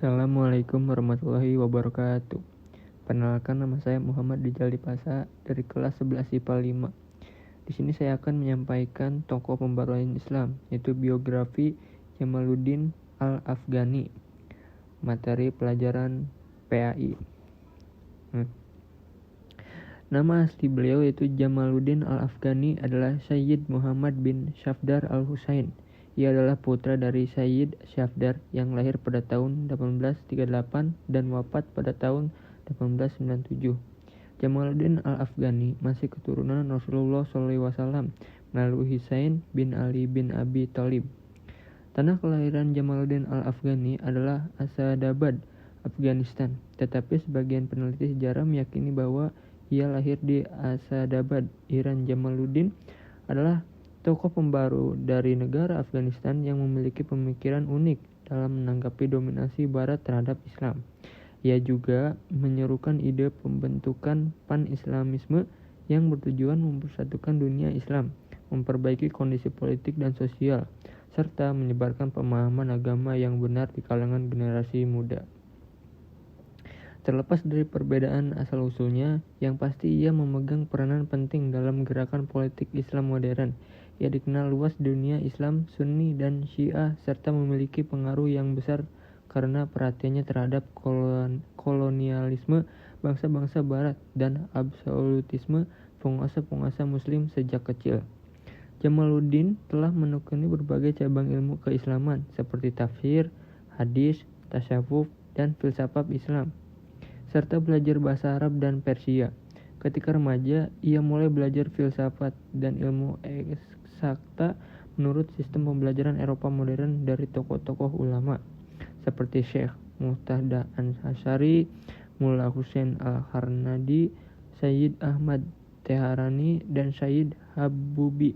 Assalamualaikum warahmatullahi wabarakatuh. Perkenalkan, nama saya Muhammad Rizal Dipasa dari kelas 11 IPA 5. Di sini saya akan menyampaikan tokoh pembaruan Islam, yaitu biografi Jamaluddin Al-Afghani. Materi pelajaran PAI. Nama asli beliau yaitu Jamaluddin Al-Afghani adalah Sayyid Muhammad bin Safdar Al-Husain. Ia adalah putra dari Sayyid Safdar yang lahir pada tahun 1838 dan wafat pada tahun 1897. Jamaluddin Al-Afghani masih keturunan Rasulullah SAW melalui Husain bin Ali bin Abi Thalib. Tanah kelahiran Jamaluddin Al-Afghani adalah Asadabad, Afghanistan, tetapi sebagian peneliti sejarah meyakini bahwa ia lahir di Asadabad, Iran. Jamaluddin adalah tokoh pembaru dari negara Afghanistan yang memiliki pemikiran unik dalam menanggapi dominasi Barat terhadap Islam. Ia juga menyerukan ide pembentukan pan-Islamisme yang bertujuan mempersatukan dunia Islam, memperbaiki kondisi politik dan sosial, serta menyebarkan pemahaman agama yang benar di kalangan generasi muda. Terlepas dari perbedaan asal-usulnya, yang pasti ia memegang peranan penting dalam gerakan politik Islam modern. Ia dikenal luas di dunia Islam Sunni dan Syiah serta memiliki pengaruh yang besar karena perhatiannya terhadap kolonialisme bangsa-bangsa Barat dan absolutisme penguasa-penguasa Muslim sejak kecil. Jamaluddin telah menekuni berbagai cabang ilmu keislaman seperti tafsir, hadis, tasyawuf, dan filsafat Islam, serta belajar bahasa Arab dan Persia. Ketika remaja, ia mulai belajar filsafat dan ilmu eksakta menurut sistem pembelajaran Eropa modern dari tokoh-tokoh ulama seperti Syekh Muqtada Al-Asy'ari, Mullah Husain Al-Harnadi, Sayyid Ahmad Teherani, dan Sayyid Habbubi.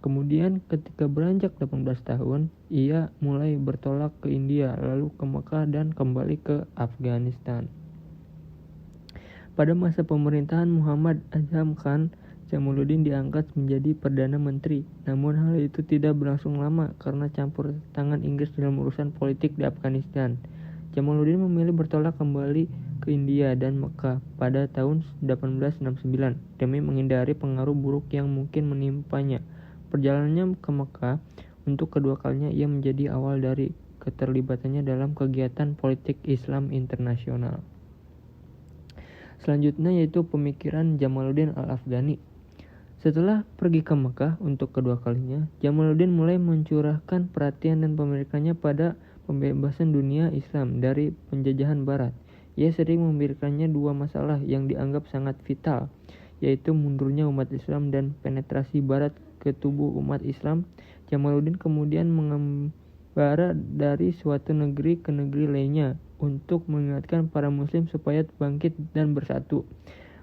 Kemudian ketika beranjak 18 tahun, ia mulai bertolak ke India, lalu ke Mekah dan kembali ke Afghanistan. Pada masa pemerintahan Muhammad Azam Khan, Jamaluddin diangkat menjadi Perdana Menteri. Namun hal itu tidak berlangsung lama karena campur tangan Inggris dalam urusan politik di Afghanistan. Jamaluddin memilih bertolak kembali ke India dan Mekah pada tahun 1869 demi menghindari pengaruh buruk yang mungkin menimpanya. Perjalanannya ke Mekah untuk kedua kalinya ia menjadi awal dari keterlibatannya dalam kegiatan politik Islam internasional. Selanjutnya yaitu pemikiran Jamaluddin Al-Afghani. Setelah pergi ke Mekah untuk kedua kalinya, Jamaluddin mulai mencurahkan perhatian dan pemikirannya pada pembebasan dunia Islam dari penjajahan Barat. Ia sering memberikannya dua masalah yang dianggap sangat vital, yaitu mundurnya umat Islam dan penetrasi Barat ke tubuh umat Islam. Jamaluddin kemudian mengembara dari suatu negeri ke negeri lainnya untuk mengingatkan para muslim supaya bangkit dan bersatu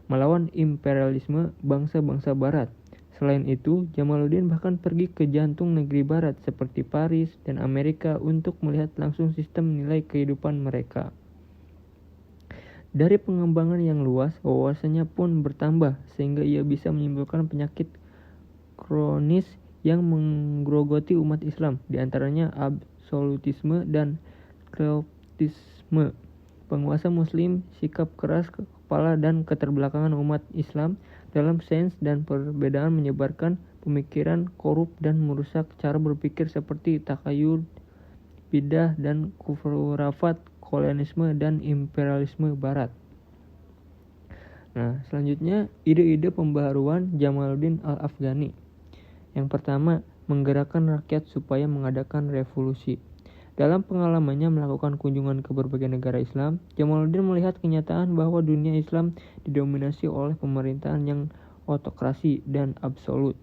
melawan imperialisme bangsa-bangsa Barat. Selain itu, Jamaluddin bahkan pergi ke jantung negeri Barat seperti Paris dan Amerika untuk melihat langsung sistem nilai kehidupan mereka. Dari pengembangan yang luas, wawasannya pun bertambah sehingga ia bisa menyimpulkan penyakit kronis yang menggerogoti umat Islam, di antaranya absolutisme dan kreatisme penguasa Muslim, sikap keras kepala dan keterbelakangan umat Islam dalam sains dan perbedaan menyebarkan pemikiran korup dan merusak cara berpikir seperti takayul, bidah dan khurafat, kolonialisme dan imperialisme Barat. Nah, selanjutnya ide-ide pembaharuan Jamaluddin Al-Afghani. Yang pertama, menggerakkan rakyat supaya mengadakan revolusi. Dalam pengalamannya melakukan kunjungan ke berbagai negara Islam, Jamaluddin melihat kenyataan bahwa dunia Islam didominasi oleh pemerintahan yang otokrasi dan absolut.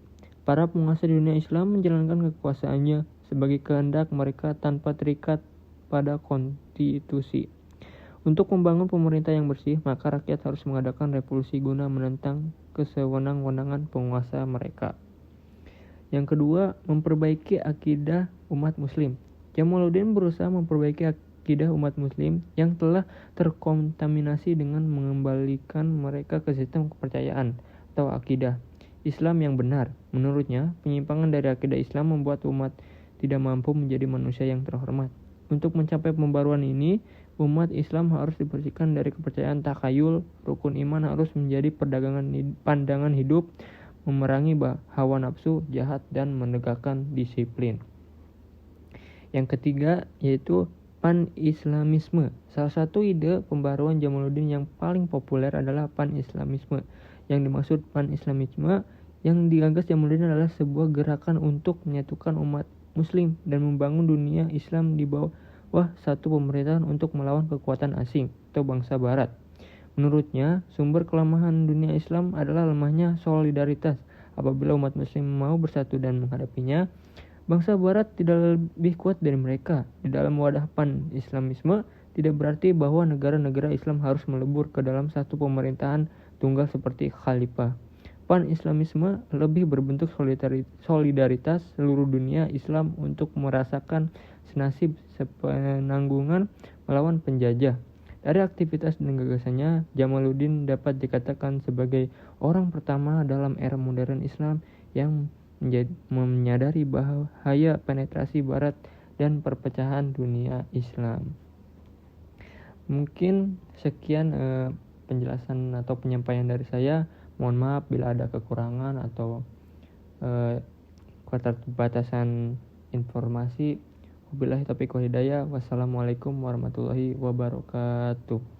Para penguasa dunia Islam menjalankan kekuasaannya sebagai kehendak mereka tanpa terikat pada konstitusi. Untuk membangun pemerintah yang bersih, maka rakyat harus mengadakan revolusi guna menentang kesewenang-wenangan penguasa mereka. Yang kedua, memperbaiki akidah umat muslim. Jamaluddin berusaha memperbaiki akidah umat muslim yang telah terkontaminasi dengan mengembalikan mereka ke sistem kepercayaan atau akidah Islam yang benar. Menurutnya, penyimpangan dari akidah Islam membuat umat tidak mampu menjadi manusia yang terhormat. Untuk mencapai pembaruan ini, Umat Islam harus dibersihkan dari kepercayaan takhayul, rukun iman harus menjadi pandangan hidup, memerangi hawa nafsu jahat dan menegakkan disiplin. Yang ketiga yaitu pan-islamisme. Salah satu ide pembaruan Jamaluddin yang paling populer adalah pan-islamisme. Yang dimaksud pan-islamisme yang digagas Jamaluddin adalah sebuah gerakan untuk menyatukan umat muslim dan membangun dunia Islam di bawah satu pemerintahan untuk melawan kekuatan asing atau bangsa barat. Menurutnya, sumber kelemahan dunia Islam adalah lemahnya solidaritas. Apabila umat muslim mau bersatu dan menghadapinya, bangsa barat tidak lebih kuat dari mereka. Di dalam wadah pan-islamisme, tidak berarti bahwa negara-negara Islam harus melebur ke dalam satu pemerintahan tunggal seperti khalifah. Pan-islamisme lebih berbentuk solidaritas seluruh dunia Islam untuk merasakan senasib sepenanggungan melawan penjajah. Dari aktivitas dan gagasannya, Jamaluddin dapat dikatakan sebagai orang pertama dalam era modern Islam yang menyadari bahaya penetrasi barat dan perpecahan dunia Islam. Mungkin sekian penjelasan atau penyampaian dari saya. Mohon maaf bila ada kekurangan atau keterbatasan informasi. Wabillahi taufiq wal hidayah. Wassalamualaikum warahmatullahi wabarakatuh.